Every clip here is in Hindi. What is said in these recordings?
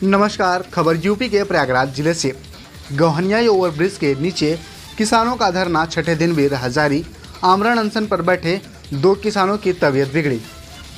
नमस्कार। खबर यूपी के प्रयागराज जिले से। गौहनिया ओवरब्रिज के नीचे किसानों का धरना छठे दिन भी रहा जारी। आमरण अनशन पर बैठे 2 किसानों की तबीयत बिगड़ी।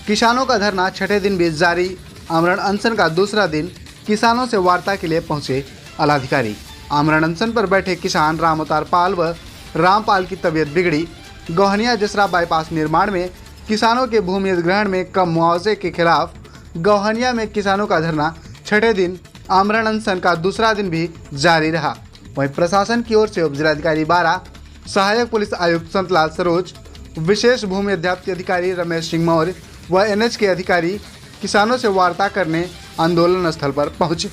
किसानों का धरना छठे दिन भी जारी। आमरण अनशन का दूसरा दिन किसानों से वार्ता के लिए पहुंचे आलाधिकारी। आमरण अनशन पर बैठे किसान राम अवतार पाल व रामपाल की तबीयत बिगड़ी। गौहनिया जसरा बाईपास निर्माण में किसानों के भूमि अधिग्रहण में कम मुआवजे के खिलाफ गौहनिया में किसानों का धरना छठे दिन आमरण अनशन का दूसरा दिन भी जारी रहा। वहीं प्रशासन की ओर से उप जिलाधिकारी 12, सहायक पुलिस आयुक्त संतलाल सरोज, विशेष भूमि अध्याप्ति अधिकारी रमेश सिंह मौर्य व एनएच के अधिकारी किसानों से वार्ता करने आंदोलन स्थल पर पहुंचे।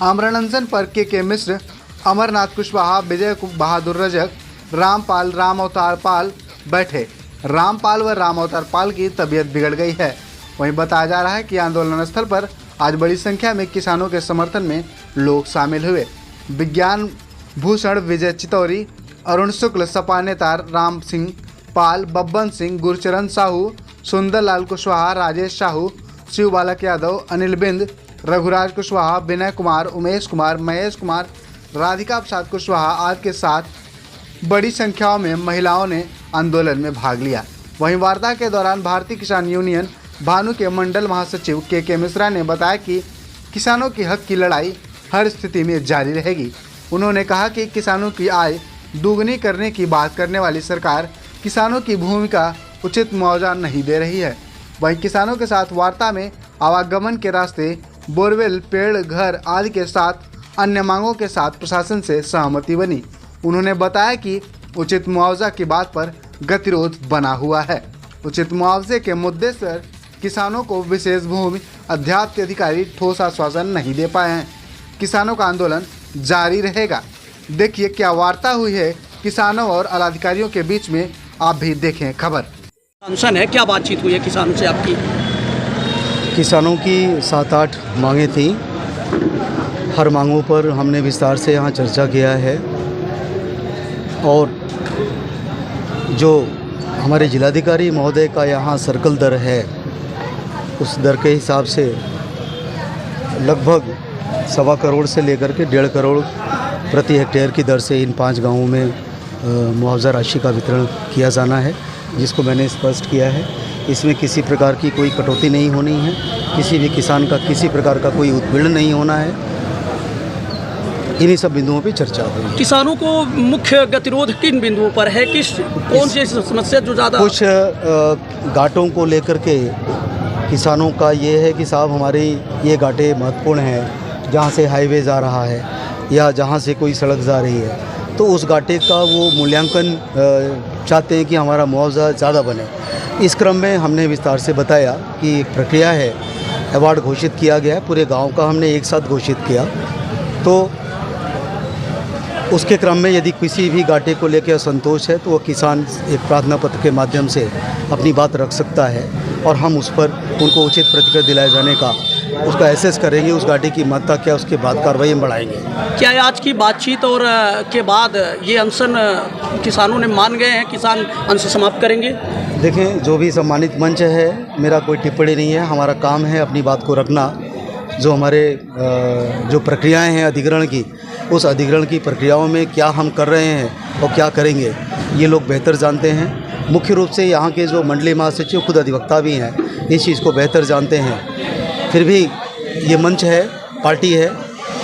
आमरण अनशन पर के मिश्र, अमरनाथ कुशवाहा, विजय बहादुर रजक, रामपाल, राम अवतार पाल बैठे। रामपाल व राम अवतार पाल की तबीयत बिगड़ गई है। वहीं बताया जा रहा है कि आंदोलन स्थल पर आज बड़ी संख्या में किसानों के समर्थन में लोग शामिल हुए। विज्ञान भूषण विजय चितौरी, अरुण शुक्ल, सपा नेता राम सिंह पाल, बब्बन सिंह, गुरचरण साहू, सुंदरलाल कुशवाहा, राजेश साहू, शिव बालक यादव, अनिल बिंद, रघुराज कुशवाहा, विनय कुमार, उमेश कुमार, महेश कुमार, राधिका प्रसाद कुशवाहा आदि के साथ बड़ी संख्या में महिलाओं ने आंदोलन में भाग लिया। वहीं वार्ता के दौरान भारतीय किसान यूनियन भानु के मंडल महासचिव के मिश्रा ने बताया कि किसानों की हक की लड़ाई हर स्थिति में जारी रहेगी। उन्होंने कहा कि किसानों की आय दोगुनी करने की बात करने वाली सरकार किसानों की भूमि का उचित मुआवजा नहीं दे रही है। वहीं किसानों के साथ वार्ता में आवागमन के रास्ते, बोरवेल, पेड़, घर आदि के साथ अन्य मांगों के साथ प्रशासन से सहमति बनी। उन्होंने बताया कि उचित मुआवजा की बात पर गतिरोध बना हुआ है। उचित मुआवजे के मुद्दे पर किसानों को विशेष भूमि अध्याप्ति अधिकारी ठोस आश्वासन नहीं दे पाए हैं। किसानों का आंदोलन जारी रहेगा। देखिए क्या वार्ता हुई है किसानों और आलाधिकारियों के बीच में, आप भी देखें खबर। अनशन है, क्या बातचीत हुई है किसानों से आपकी? किसानों की 7-8 मांगें थी। हर मांगों पर हमने विस्तार से यहाँ चर्चा किया है और जो हमारे जिलाधिकारी महोदय का यहाँ सर्कल दर है, उस दर के हिसाब से लगभग 1.25 करोड़ से लेकर के 1.5 करोड़ प्रति हेक्टेयर की दर से इन 5 गांवों में मुआवजा राशि का वितरण किया जाना है, जिसको मैंने स्पष्ट किया है। इसमें किसी प्रकार की कोई कटौती नहीं होनी है, किसी भी किसान का किसी प्रकार का कोई उत्पीड़न नहीं होना है। इन्हीं सब बिंदुओं पे चर्चा हुई। किसानों को मुख्य गतिरोध किन बिंदुओं पर है? कौन सी समस्या जो ज़्यादा? कुछ घाटों को लेकर के किसानों का ये है कि साहब हमारी ये घाटे महत्वपूर्ण हैं, जहाँ से हाईवे जा रहा है या जहाँ से कोई सड़क जा रही है, तो उस घाटे का वो मूल्यांकन चाहते हैं कि हमारा मुआवजा ज़्यादा बने। इस क्रम में हमने विस्तार से बताया कि एक प्रक्रिया है, अवार्ड घोषित किया गया है, पूरे गांव का हमने एक साथ घोषित किया। तो उसके क्रम में यदि किसी भी घाटे को लेकर असंतोष है तो वो किसान एक प्रार्थना पत्र के माध्यम से अपनी बात रख सकता है और हम उस पर उनको उचित प्रतिक्रिया दिलाए जाने का उसका एसेस करेंगे, उस घाटे की महत्ता क्या, उसके बाद कार्रवाई हम बढ़ाएंगे। क्या आज की बातचीत और के बाद ये अनशन किसानों ने मान गए हैं, किसान अनशन समाप्त करेंगे? देखें, जो भी सम्मानित मंच है, मेरा कोई टिप्पणी नहीं है। हमारा काम है अपनी बात को रखना। जो हमारे जो प्रक्रियाएं हैं अधिग्रहण की, उस अधिग्रहण की प्रक्रियाओं में क्या हम कर रहे हैं और क्या करेंगे, ये लोग बेहतर जानते हैं। मुख्य रूप से यहाँ के जो मंडलीय महासचिव खुद अधिवक्ता भी हैं, इस चीज़ को बेहतर जानते हैं। फिर भी ये मंच है, पार्टी है,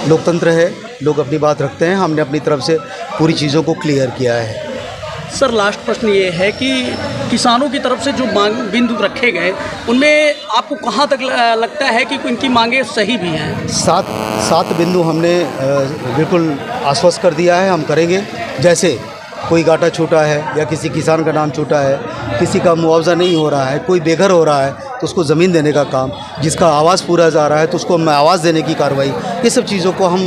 लोकतंत्र है, लोग अपनी बात रखते हैं। हमने अपनी तरफ से पूरी चीज़ों को क्लियर किया है। सर, लास्ट प्रश्न ये है कि किसानों की तरफ से जो मांग बिंदु रखे गए, उनमें आपको कहाँ तक लगता है कि इनकी मांगें सही भी हैं? 7 बिंदु हमने बिल्कुल आश्वस्त कर दिया है, हम करेंगे। जैसे कोई घाटा छूटा है या किसी किसान का नाम छूटा है, किसी का मुआवजा नहीं हो रहा है, कोई बेघर हो रहा है तो उसको ज़मीन देने का काम, जिसका आवाज़ पूरा जा रहा है तो उसको आवाज़ देने की कार्रवाई, ये सब चीज़ों को हम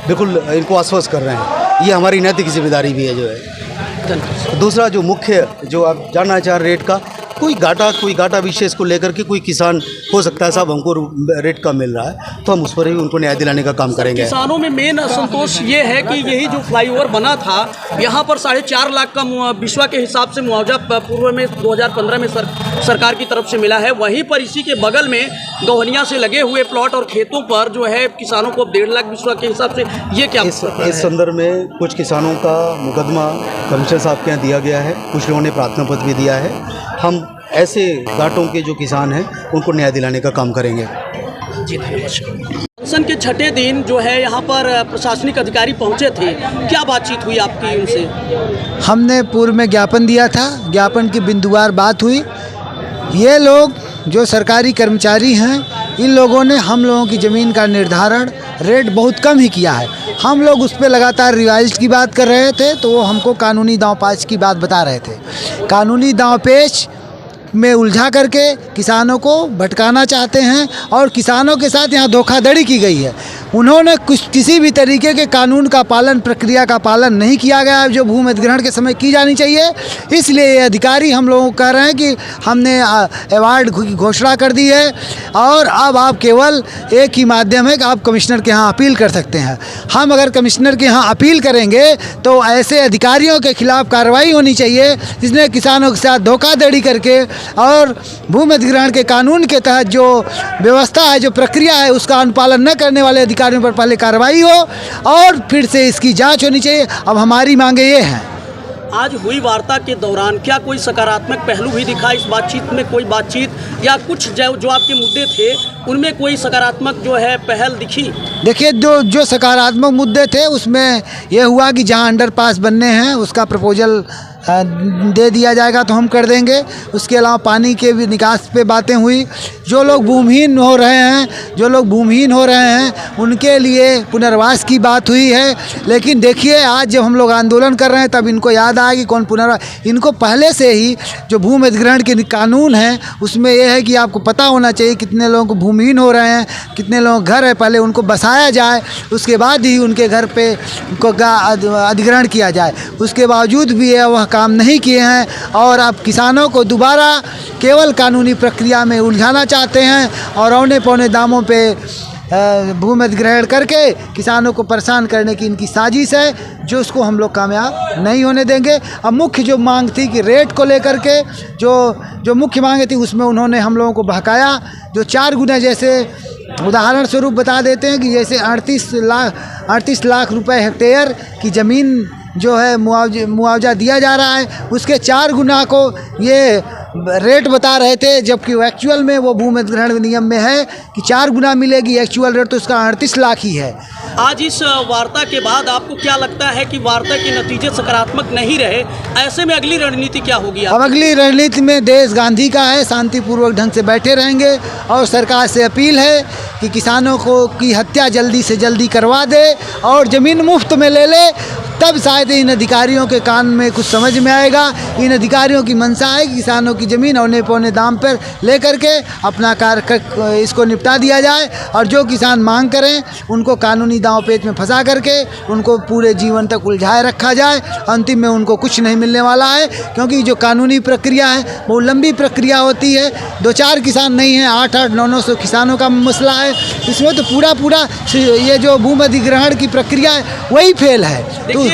बिल्कुल इनको आश्वस्त कर रहे हैं। ये हमारी नैतिक जिम्मेदारी भी है जो है। दूसरा जो मुख्य जो आप जानना चाह रहे रेट का, कोई घाटा विशेष को लेकर के कोई किसान हो सकता है साहब हमको रेट कम मिल रहा है तो हम उस पर ही उनको न्याय दिलाने का काम करेंगे। किसानों में मेन असंतोष ये है कि यही जो फ्लाईओवर बना था यहाँ पर 4.5 लाख का बिस्वा के हिसाब से मुआवजा पूर्व में 2015 में सरकार की तरफ से मिला है। वहीं पर इसी के बगल में गौहनिया से लगे हुए प्लॉट और खेतों पर जो है किसानों को 1.5 लाख बिस्वा के हिसाब से ये क्या इस संदर्भ में कुछ किसानों का मुकदमा कमिश्नर साहब के यहाँ दिया गया है, कुछ लोगों ने प्रार्थना पत्र भी दिया है। हम ऐसे घाटों के जो किसान हैं उनको न्याय दिलाने का काम करेंगे। जी धन्यवाद। अनशन के छठे दिन जो है यहाँ पर प्रशासनिक अधिकारी पहुँचे थे, क्या बातचीत हुई आपकी उनसे? हमने पूर्व में ज्ञापन दिया था, ज्ञापन की बिंदुवार बात हुई। ये लोग जो सरकारी कर्मचारी हैं इन लोगों ने हम लोगों की ज़मीन का निर्धारण रेट बहुत कम ही किया है। हम लोग उस पर लगातार रिवाइज की बात कर रहे थे तो वो हमको कानूनी दांवपेच की बात बता रहे थे। कानूनी दांवपेच में उलझा करके किसानों को भटकाना चाहते हैं और किसानों के साथ यहाँ धोखाधड़ी की गई है। उन्होंने किसी भी तरीके के कानून का पालन, प्रक्रिया का पालन नहीं किया गया है जो भूमि अधिग्रहण के समय की जानी चाहिए। इसलिए ये अधिकारी हम लोगों को कह रहे हैं कि हमने अवार्ड की घोषणा कर दी है और अब आप केवल एक ही माध्यम है कि आप कमिश्नर के यहाँ अपील कर सकते हैं। हम अगर कमिश्नर के यहाँ अपील करेंगे तो ऐसे अधिकारियों के खिलाफ कार्रवाई होनी चाहिए जिसने किसानों के साथ धोखाधड़ी करके और भूमि अधिग्रहण के कानून के तहत जो व्यवस्था है, जो प्रक्रिया है, उसका अनुपालन न करने वाले अधिकारियों पर पहले कार्रवाई हो और फिर से इसकी जांच होनी चाहिए। अब हमारी मांगे ये हैं। आज हुई वार्ता के दौरान क्या कोई सकारात्मक पहलू भी दिखा इस बातचीत में? कोई बातचीत या कुछ जो आपके मुद्दे थे उनमें कोई सकारात्मक जो है पहल दिखी? देखिए, जो सकारात्मक मुद्दे थे उसमें यह हुआ कि जहां अंडरपास बनने हैं उसका प्रपोजल दे दिया जाएगा तो हम कर देंगे। उसके अलावा पानी के भी निकास पे बातें हुई। जो लोग भूमिहीन हो रहे हैं उनके लिए पुनर्वास की बात हुई है। लेकिन देखिए, आज जब हम लोग आंदोलन कर रहे हैं तब इनको याद आया कि कौन पुनर्वास। इनको पहले से ही जो भूमि अधिग्रहण के कानून है उसमें यह है कि आपको पता होना चाहिए कितने लोगों को भूमिहीन हो रहे हैं, कितने लोगों का घर है, पहले उनको बसाया जाए, उसके बाद ही उनके घर पे उनको अधिग्रहण किया जाए। उसके बावजूद भी वह काम नहीं किए हैं और अब किसानों को दोबारा केवल कानूनी प्रक्रिया में उलझाना चाहते हैं और औने पौने दामों पे भूमि अधिग्रहण करके किसानों को परेशान करने की इनकी साजिश है, जो उसको हम लोग कामयाब नहीं होने देंगे। अब मुख्य जो मांग थी कि रेट को लेकर के जो मुख्य मांग थी उसमें उन्होंने हम लोगों को बहकाया। जो 4 गुना, जैसे उदाहरण स्वरूप बता देते हैं कि जैसे 38 लाख रुपए हेक्टेयर की ज़मीन जो है मुआवजा दिया जा रहा है, उसके 4 गुना को ये रेट बता रहे थे, जबकि एक्चुअल में वो भूमि अधिग्रहण नियम में है कि 4 गुना मिलेगी। एक्चुअल रेट तो उसका 38 लाख ही है। आज इस वार्ता के बाद आपको क्या लगता है कि वार्ता के नतीजे सकारात्मक नहीं रहे? ऐसे में अगली रणनीति क्या होगी? अब अगली रणनीति में देश गांधी का है, शांतिपूर्वक ढंग से बैठे रहेंगे और सरकार से अपील है कि किसानों को की हत्या जल्दी से जल्दी करवा दे और ज़मीन मुफ्त में ले ले। तब शायद इन अधिकारियों के कान में कुछ समझ में आएगा। इन अधिकारियों की मंशा है कि किसानों की ज़मीन औने पौने दाम पर लेकर के अपना कार्य इसको निपटा दिया जाए और जो किसान मांग करें उनको कानूनी दांव पेच में फंसा करके उनको पूरे जीवन तक उलझाए रखा जाए। अंतिम में उनको कुछ नहीं मिलने वाला है, क्योंकि जो कानूनी प्रक्रिया है वो लंबी प्रक्रिया होती है। 2-4 किसान नहीं हैं, 8-8, 900 किसानों का मसला है। इसमें तो पूरा ये जो भूमि अधिग्रहण की प्रक्रिया है वही फेल है। देखिए,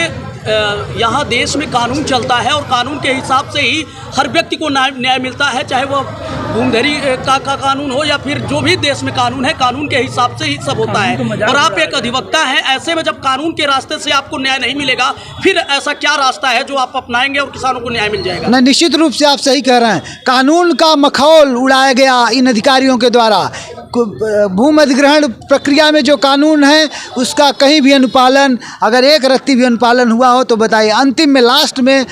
यहाँ देश में कानून चलता है और कानून के हिसाब से ही हर व्यक्ति को न्याय मिलता है, चाहे वह भूमिधरी का कानून हो या फिर जो भी देश में कानून है, कानून के हिसाब से ही सब होता है। और आप एक अधिवक्ता हैं, ऐसे में जब कानून के रास्ते से आपको न्याय नहीं मिलेगा, फिर ऐसा क्या रास्ता है जो आप अपनाएंगे और किसानों को न्याय मिल जाएगा? नहीं, निश्चित रूप से आप सही कह रहे हैं। कानून का मखौल उड़ाया गया इन अधिकारियों के द्वारा। भूमि अधिग्रहण प्रक्रिया में जो कानून है उसका कहीं भी अनुपालन, अगर एक रत्ती भी अनुपालन हुआ हो तो बताइए। अंतिम में लास्ट में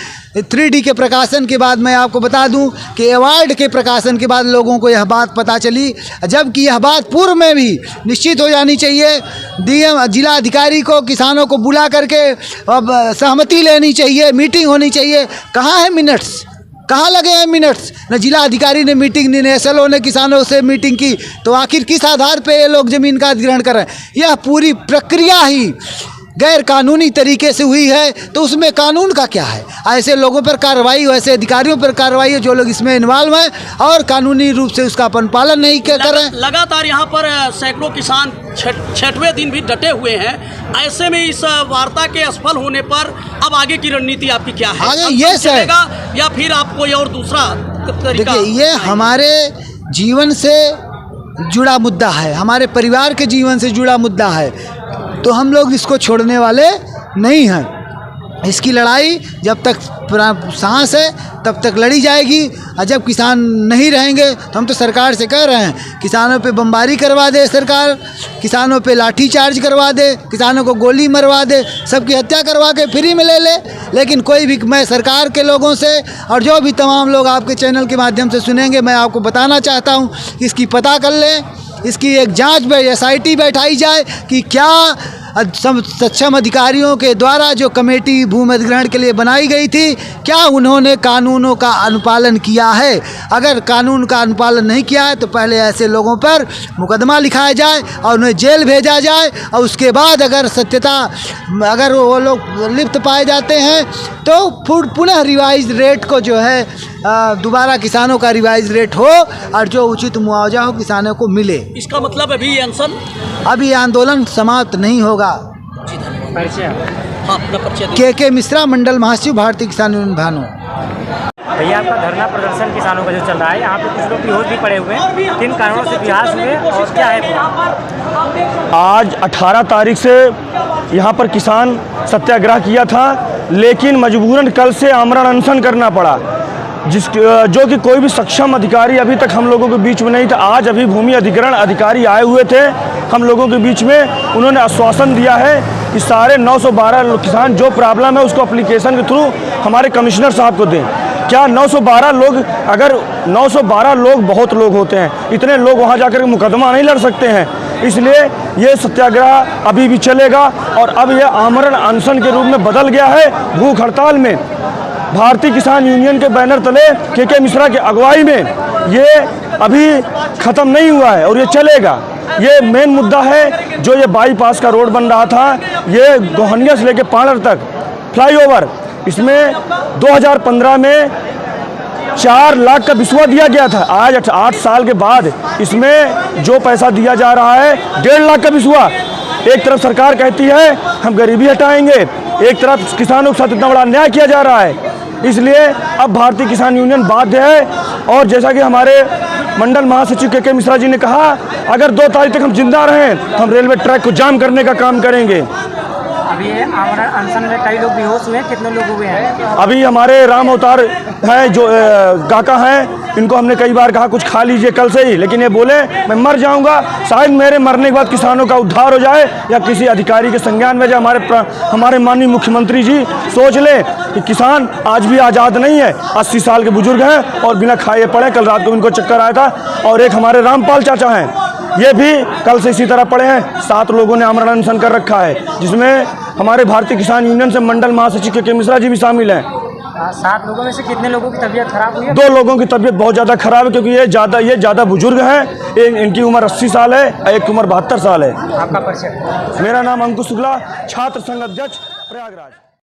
3D के प्रकाशन के बाद मैं आपको बता दूं कि अवार्ड के प्रकाशन के बाद लोगों को यह बात पता चली, जबकि यह बात पूर्व में भी निश्चित हो जानी चाहिए। DM जिला अधिकारी को किसानों को बुला करके अब सहमति लेनी चाहिए, मीटिंग होनी चाहिए। कहाँ है मिनट्स? कहाँ लगे हैं मिनट्स? न जिला अधिकारी ने मीटिंग, न SLO ने किसानों से मीटिंग की, तो आखिर किस आधार पे ये लोग ज़मीन का अधिग्रहण कर रहे हैं? यह पूरी प्रक्रिया ही गैर कानूनी तरीके से हुई है तो उसमें कानून का क्या है। ऐसे लोगों पर कार्रवाई हो, ऐसे अधिकारियों पर कार्रवाई हो जो लोग इसमें इन्वॉल्व हैं और कानूनी रूप से उसका अपन पालन नहीं कर रहे हैं। लगातार यहाँ पर सैकड़ों किसान छठवें दिन भी डटे हुए हैं। ऐसे में इस वार्ता के असफल होने पर अब आगे की रणनीति आपकी क्या है? आगे ये चलेगा या फिर आप कोई और दूसरा तरीका? देखिए, ये हमारे जीवन से जुड़ा मुद्दा है, हमारे परिवार के जीवन से जुड़ा मुद्दा है, तो हम लोग इसको छोड़ने वाले नहीं हैं। इसकी लड़ाई जब तक सांस है तब तक लड़ी जाएगी और जब किसान नहीं रहेंगे तो हम तो सरकार से कह रहे हैं किसानों पे बमबारी करवा दे सरकार, किसानों पे लाठी चार्ज करवा दे, किसानों को गोली मरवा दे, सबकी हत्या करवा के फ्री में ले ले। लेकिन कोई भी, मैं सरकार के लोगों से और जो भी तमाम लोग आपके चैनल के माध्यम से सुनेंगे, मैं आपको बताना चाहता हूँ कि इसकी पता कर लें, इसकी एक जांच SIT बैठाई जाए कि क्या सक्षम अधिकारियों के द्वारा जो कमेटी भूमि अधिग्रहण के लिए बनाई गई थी, क्या उन्होंने कानूनों का अनुपालन किया है। अगर कानून का अनुपालन नहीं किया है तो पहले ऐसे लोगों पर मुकदमा लिखाया जाए और उन्हें जेल भेजा जाए और उसके बाद अगर सत्यता, अगर वो लोग लिप्त पाए जाते हैं तो पुनः रिवाइज रेट को जो है दोबारा किसानों का रिवाइज रेट हो और जो उचित मुआवजा हो किसानों को मिले। इसका मतलब अभी अनशन, अभी आंदोलन समाप्त नहीं होगा। के मिश्रा, मंडल महासचिव, भारतीय किसान यूनियन भानु। भैया, आपका धरना प्रदर्शन किसानों का जो चल रहा है, यहाँ पे कुछ लोग बेहोश भी पड़े हुए हैं, किन कारणों से बेहोश हुए और क्या है? आज 18 तारीख से यहाँ पर किसान सत्याग्रह किया था, लेकिन मजबूरन कल से आमरण अनशन करना पड़ा, जो कि कोई भी सक्षम अधिकारी अभी तक हम लोगों के बीच में नहीं था। आज अभी भूमि अधिग्रहण अधिकारी आए हुए थे हम लोगों के बीच में, उन्होंने आश्वासन दिया है कि सारे 912 किसान जो प्रॉब्लम है उसको एप्लीकेशन के थ्रू हमारे कमिश्नर साहब को दें। क्या 912 लोग, अगर 912 लोग बहुत लोग होते हैं, इतने लोग वहाँ जाकर मुकदमा नहीं लड़ सकते हैं, इसलिए ये सत्याग्रह अभी भी चलेगा और अब ये आमरण अनशन के रूप में बदल गया है भूख हड़ताल में। भारतीय किसान यूनियन के बैनर तले के मिश्रा की अगुवाई में ये अभी ख़त्म नहीं हुआ है और ये चलेगा। ये मेन मुद्दा है, जो ये बाईपास का रोड बन रहा था, ये गोहनिया से लेकर पाणर तक फ्लाईओवर, इसमें 2015 में 4 लाख का बिस्वा दिया गया था। आज 8 साल के बाद इसमें जो पैसा दिया जा रहा है 1.5 लाख का बिस्वा। एक तरफ सरकार कहती है हम गरीबी हटाएंगे, एक तरफ किसानों के साथ इतना बड़ा अन्याय किया जा रहा है। इसलिए अब भारतीय किसान यूनियन बाध्य है और जैसा कि हमारे मंडल महासचिव के मिश्रा जी ने कहा, अगर 2 तारीख तक हम जिंदा रहें तो हम रेलवे ट्रैक को जाम करने का काम करेंगे। अभी आमरण अनशन में कई लोग बेहोश हुए, कितने लोग हुए हैं? अभी हमारे राम अवतार हैं जो काका हैं, इनको हमने कई बार कहा कुछ खा लीजिए कल से ही, लेकिन ये बोले मैं मर जाऊंगा, शायद मेरे मरने के बाद किसानों का उद्धार हो जाए या किसी अधिकारी के संज्ञान में जाए। हमारे माननीय मुख्यमंत्री जी सोच लें कि किसान आज भी आज़ाद नहीं है, 80 साल के बुजुर्ग हैं और बिना खाए पड़े। कल रात को इनको चक्कर आया था। और एक हमारे रामपाल चाचा हैं, ये भी कल से इसी तरह पड़े हैं। 7 लोगों ने आमरण अनशन कर रखा है, जिसमें हमारे भारतीय किसान यूनियन से मंडल महासचिव के मिश्रा जी भी शामिल हैं। 7 लोगों में से कितने लोगों की तबीयत खराब हुई है? 2 लोगों की तबीयत बहुत ज़्यादा खराब है, क्योंकि ये ज़्यादा बुजुर्ग हैं। इनकी उम्र 80 साल है, एक की उम्र 72 साल है। आपका परिचय? मेरा नाम अंकुश शुक्ला, छात्र संघ अध्यक्ष, प्रयागराज।